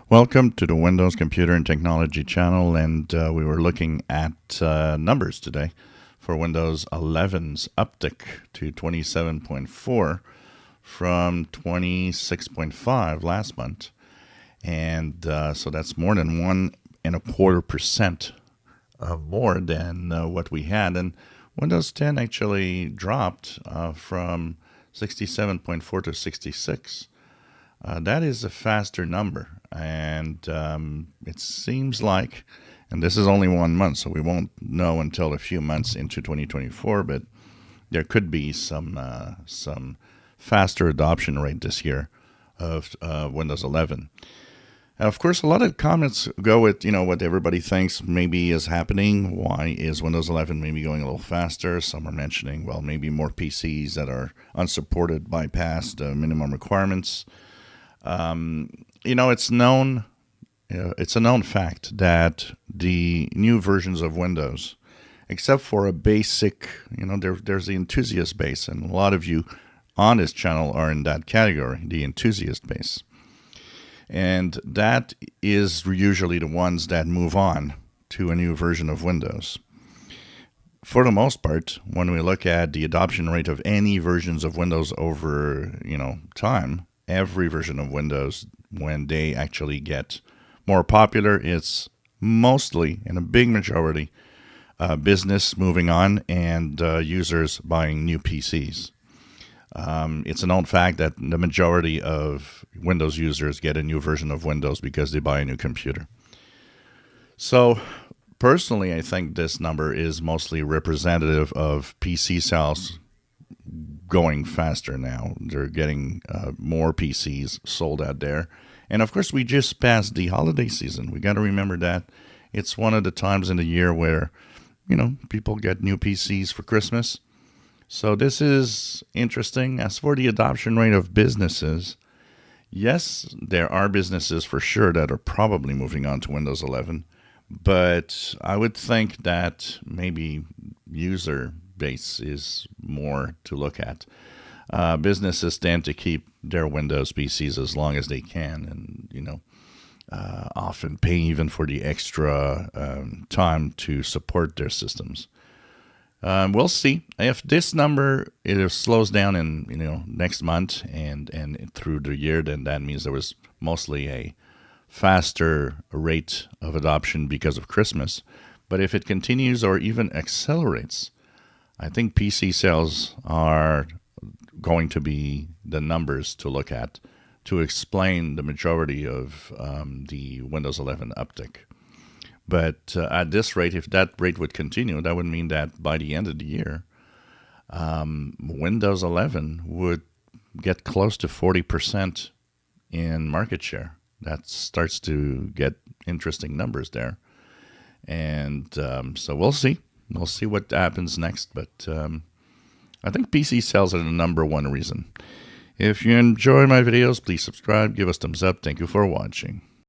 Welcome to the Windows Computer and Technology channel, and we were looking at numbers today for Windows 11's uptick to 27.4 from 26.5 last month, and so that's more than 1.25% more than what we had. And Windows 10 actually dropped from 67.4 to 66. That is a faster number, and it seems like, and this is only 1 month, so we won't know until a few months into 2024, but there could be some faster adoption rate this year of Windows 11. Of course, a lot of comments go with, what everybody thinks maybe is happening. Why is Windows 11 maybe going a little faster? Some are mentioning, well, maybe more PCs that are unsupported bypass the minimum requirements. It's a known fact that the new versions of Windows, except for a basic, there's the enthusiast base, and a lot of you on this channel are in that category, the enthusiast base. And that is usually the ones that move on to a new version of Windows. For the most part, when we look at the adoption rate of any versions of Windows over, time, every version of Windows, when they actually get more popular, it's mostly, in a big majority, business moving on and users buying new PCs. It's a known fact that the majority of Windows users get a new version of Windows because they buy a new computer. So, personally, I think this number is mostly representative of PC sales going faster now. They're getting more PCs sold out there. And of course, we just passed the holiday season. We got to remember that it's one of the times in the year where, people get new PCs for Christmas. So this is interesting. As for the adoption rate of businesses, yes, there are businesses for sure that are probably moving on to Windows 11. But I would think that maybe user base is more to look at. Businesses tend to keep their Windows PCs as long as they can, and often pay even for the extra time to support their systems. We'll see if this number slows down in next month and through the year. Then that means there was mostly a faster rate of adoption because of Christmas. But if it continues or even accelerates, I think PC sales are going to be the numbers to look at to explain the majority of the Windows 11 uptick. But at this rate, if that rate would continue, that would mean that by the end of the year, Windows 11 would get close to 40% in market share. That starts to get interesting numbers there. And so we'll see. We'll see what happens next. But I think PC sales are the number one reason. If you enjoy my videos, please subscribe, give us thumbs up. Thank you for watching.